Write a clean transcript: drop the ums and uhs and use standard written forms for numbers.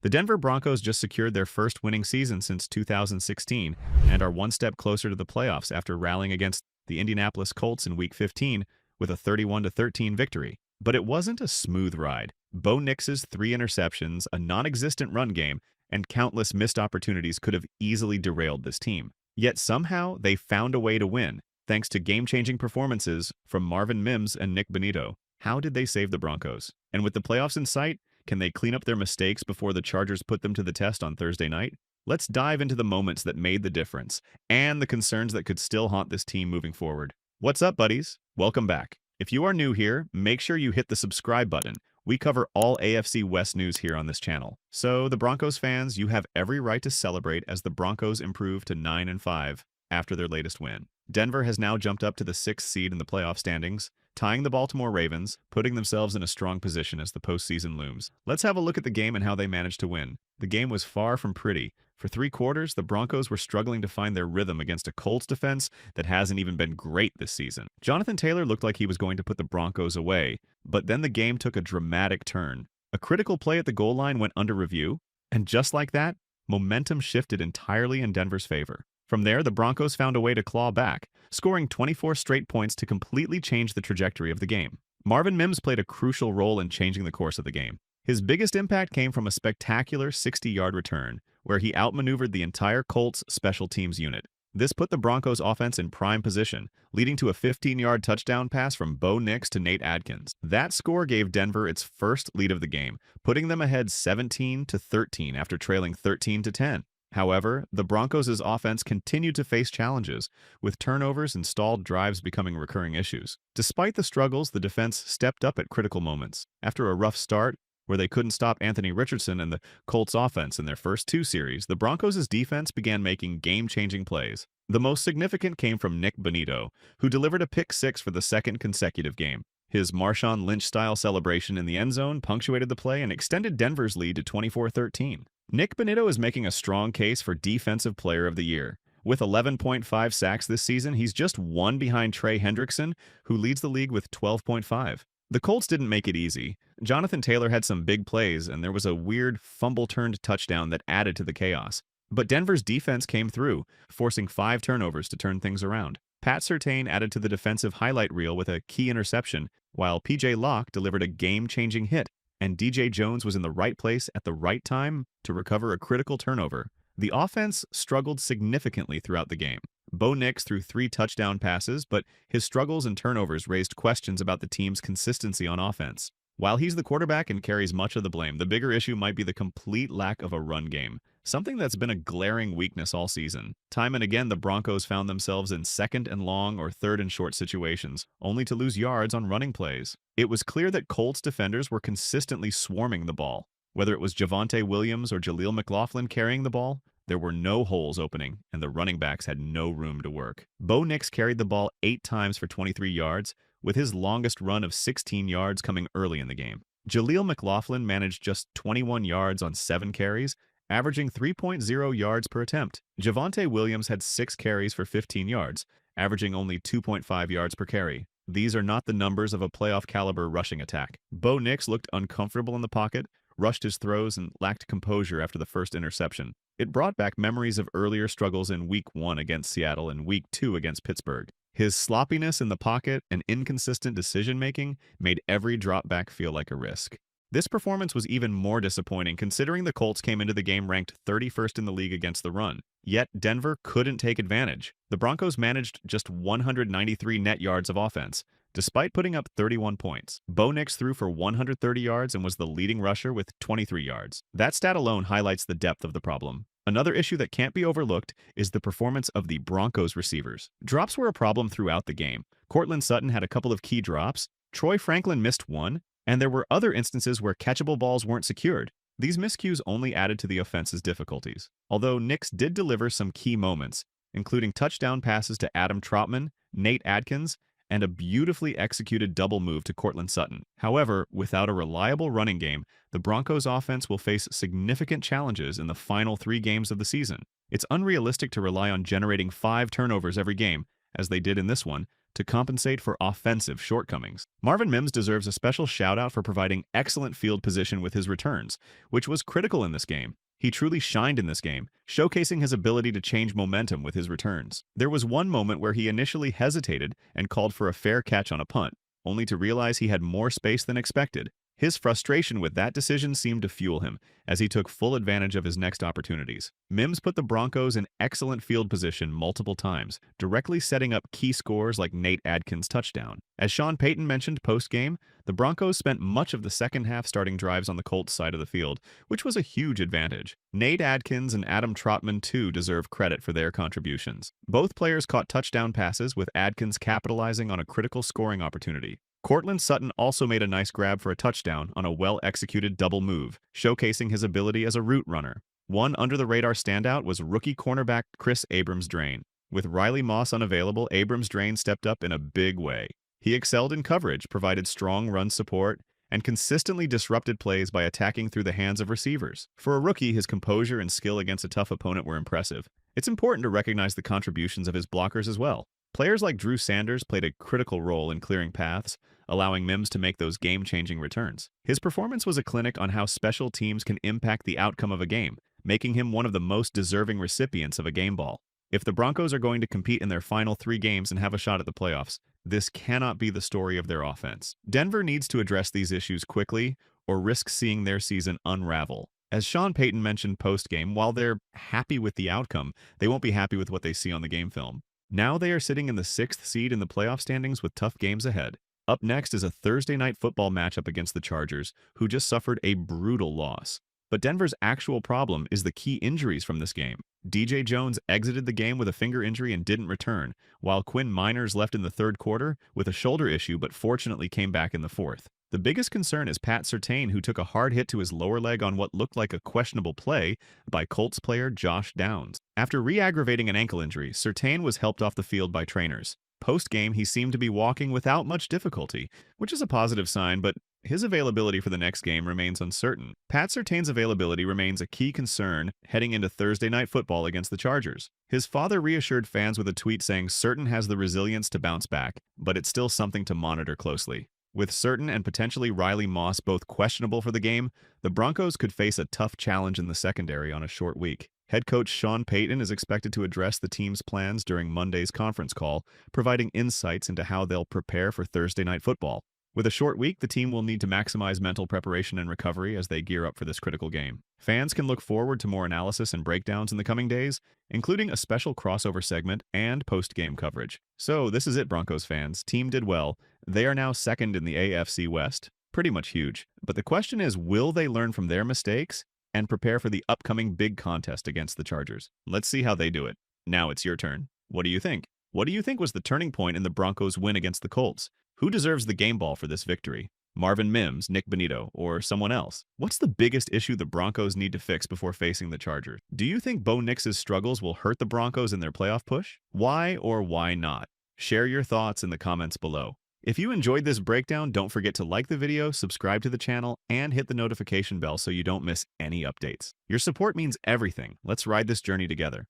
The Denver Broncos just secured their first winning season since 2016 and are one step closer to the playoffs after rallying against the Indianapolis Colts in Week 15 with a 31-13 victory. But it wasn't a smooth ride. Bo Nix's 3 interceptions, a non-existent run game, and countless missed opportunities could have easily derailed this team. Yet somehow they found a way to win, thanks to game-changing performances from Marvin Mims and Nik Bonitto. How did they save the Broncos? And with the playoffs in sight, can they clean up their mistakes before the Chargers put them to the test on Thursday night? Let's dive into the moments that made the difference and the concerns that could still haunt this team moving forward. What's up, buddies? Welcome back. If you are new here, make sure you hit the subscribe button. We cover all AFC West news here on this channel. So, the Broncos fans, you have every right to celebrate as the Broncos improve to 9-5 after their latest win. Denver has now jumped up to the 6th seed in the playoff standings, tying the Baltimore Ravens, putting themselves in a strong position as the postseason looms. Let's have a look at the game and how they managed to win. The game was far from pretty. For 3 quarters, the Broncos were struggling to find their rhythm against a Colts defense that hasn't even been great this season. Jonathan Taylor looked like he was going to put the Broncos away, but then the game took a dramatic turn. A critical play at the goal line went under review, and just like that, momentum shifted entirely in Denver's favor. From there, the Broncos found a way to claw back, scoring 24 straight points to completely change the trajectory of the game. Marvin Mims played a crucial role in changing the course of the game. His biggest impact came from a spectacular 60-yard return, where he outmaneuvered the entire Colts special teams unit. This put the Broncos offense in prime position, leading to a 15-yard touchdown pass from Bo Nix to Nate Adkins. That score gave Denver its first lead of the game, putting them ahead 17-13 after trailing 13-10. However, the Broncos' offense continued to face challenges, with turnovers and stalled drives becoming recurring issues. Despite the struggles, the defense stepped up at critical moments. After a rough start, where they couldn't stop Anthony Richardson and the Colts offense in their first 2 series, the Broncos' defense began making game-changing plays. The most significant came from Nik Bonitto, who delivered a pick-6 for the 2nd consecutive game. His Marshawn Lynch-style celebration in the end zone punctuated the play and extended Denver's lead to 24-13. Nik Bonitto is making a strong case for Defensive Player of the Year. With 11.5 sacks this season, he's just 1 behind Trey Hendrickson, who leads the league with 12.5. The Colts didn't make it easy. Jonathan Taylor had some big plays, and there was a weird fumble-turned touchdown that added to the chaos. But Denver's defense came through, forcing 5 turnovers to turn things around. Pat Surtain added to the defensive highlight reel with a key interception, while P.J. Locke delivered a game-changing hit, and D.J. Jones was in the right place at the right time to recover a critical turnover. The offense struggled significantly throughout the game. Bo Nix threw 3 touchdown passes, but his struggles and turnovers raised questions about the team's consistency on offense. While he's the quarterback and carries much of the blame, the bigger issue might be the complete lack of a run game, something that's been a glaring weakness all season. Time and again, the Broncos found themselves in 2nd and long or 3rd and short situations, only to lose yards on running plays. It was clear that Colts defenders were consistently swarming the ball. Whether it was Javonte Williams or Jaleel McLaughlin carrying the ball, there were no holes opening, and the running backs had no room to work. Bo Nix carried the ball 8 times for 23 yards, with his longest run of 16 yards coming early in the game. Jaleel McLaughlin managed just 21 yards on 7 carries, averaging 3.0 yards per attempt. Javonte Williams had 6 carries for 15 yards, averaging only 2.5 yards per carry. These are not the numbers of a playoff-caliber rushing attack. Bo Nix looked uncomfortable in the pocket, rushed his throws, and lacked composure after the first interception. It brought back memories of earlier struggles in Week 1 against Seattle and Week 2 against Pittsburgh. His sloppiness in the pocket and inconsistent decision-making made every drop back feel like a risk. This performance was even more disappointing considering the Colts came into the game ranked 31st in the league against the run. Yet Denver couldn't take advantage. The Broncos managed just 193 net yards of offense, despite putting up 31 points. Bo Nix threw for 130 yards and was the leading rusher with 23 yards. That stat alone highlights the depth of the problem. Another issue that can't be overlooked is the performance of the Broncos receivers. Drops were a problem throughout the game. Courtland Sutton had a couple of key drops, Troy Franklin missed one, and there were other instances where catchable balls weren't secured. These miscues only added to the offense's difficulties. Although Nix did deliver some key moments, including touchdown passes to Adam Trautman, Nate Adkins, and a beautifully executed double move to Courtland Sutton. However, without a reliable running game, the Broncos' offense will face significant challenges in the final 3 games of the season. It's unrealistic to rely on generating 5 turnovers every game, as they did in this one, to compensate for offensive shortcomings. Marvin Mims deserves a special shout-out for providing excellent field position with his returns, which was critical in this game. He truly shined in this game, showcasing his ability to change momentum with his returns. There was one moment where he initially hesitated and called for a fair catch on a punt, only to realize he had more space than expected. His frustration with that decision seemed to fuel him, as he took full advantage of his next opportunities. Mims put the Broncos in excellent field position multiple times, directly setting up key scores like Nate Adkins' touchdown. As Sean Payton mentioned post-game, the Broncos spent much of the second half starting drives on the Colts side of the field, which was a huge advantage. Nate Adkins and Adam Trotman too deserve credit for their contributions. Both players caught touchdown passes, with Adkins capitalizing on a critical scoring opportunity. Courtland Sutton also made a nice grab for a touchdown on a well-executed double move, showcasing his ability as a route runner. One under-the-radar standout was rookie cornerback Chris Abrams-Draine. With Riley Moss unavailable, Abrams-Draine stepped up in a big way. He excelled in coverage, provided strong run support, and consistently disrupted plays by attacking through the hands of receivers. For a rookie, his composure and skill against a tough opponent were impressive. It's important to recognize the contributions of his blockers as well. Players like Drew Sanders played a critical role in clearing paths, allowing Mims to make those game-changing returns. His performance was a clinic on how special teams can impact the outcome of a game, making him one of the most deserving recipients of a game ball. If the Broncos are going to compete in their final 3 games and have a shot at the playoffs, this cannot be the story of their offense. Denver needs to address these issues quickly or risk seeing their season unravel. As Sean Payton mentioned post-game, while they're happy with the outcome, they won't be happy with what they see on the game film. Now they are sitting in the 6th seed in the playoff standings with tough games ahead. Up next is a Thursday night football matchup against the Chargers, who just suffered a brutal loss. But Denver's actual problem is the key injuries from this game. DJ Jones exited the game with a finger injury and didn't return, while Quinn Miners left in the 3rd quarter with a shoulder issue but fortunately came back in the 4th. The biggest concern is Pat Surtain, who took a hard hit to his lower leg on what looked like a questionable play by Colts player Josh Downs. After re-aggravating an ankle injury, Surtain was helped off the field by trainers. Post-game, he seemed to be walking without much difficulty, which is a positive sign, but his availability for the next game remains uncertain. Pat Surtain's availability remains a key concern heading into Thursday Night Football against the Chargers. His father reassured fans with a tweet saying Surtain has the resilience to bounce back, but it's still something to monitor closely. With Surtain and potentially Riley Moss both questionable for the game, the Broncos could face a tough challenge in the secondary on a short week. Head coach Sean Payton is expected to address the team's plans during Monday's conference call, providing insights into how they'll prepare for Thursday Night Football. With a short week, the team will need to maximize mental preparation and recovery as they gear up for this critical game. Fans can look forward to more analysis and breakdowns in the coming days, including a special crossover segment and post-game coverage. So this is it, Broncos fans. Team did well. They are now 2nd in the AFC West. Pretty much huge. But the question is, will they learn from their mistakes and prepare for the upcoming big contest against the Chargers? Let's see how they do it. Now it's your turn. What do you think? What do you think was the turning point in the Broncos' win against the Colts? Who deserves the game ball for this victory? Marvin Mims, Nik Bonitto, or someone else? What's the biggest issue the Broncos need to fix before facing the Chargers? Do you think Bo Nix's struggles will hurt the Broncos in their playoff push? Why or why not? Share your thoughts in the comments below. If you enjoyed this breakdown, don't forget to like the video, subscribe to the channel, and hit the notification bell so you don't miss any updates. Your support means everything. Let's ride this journey together.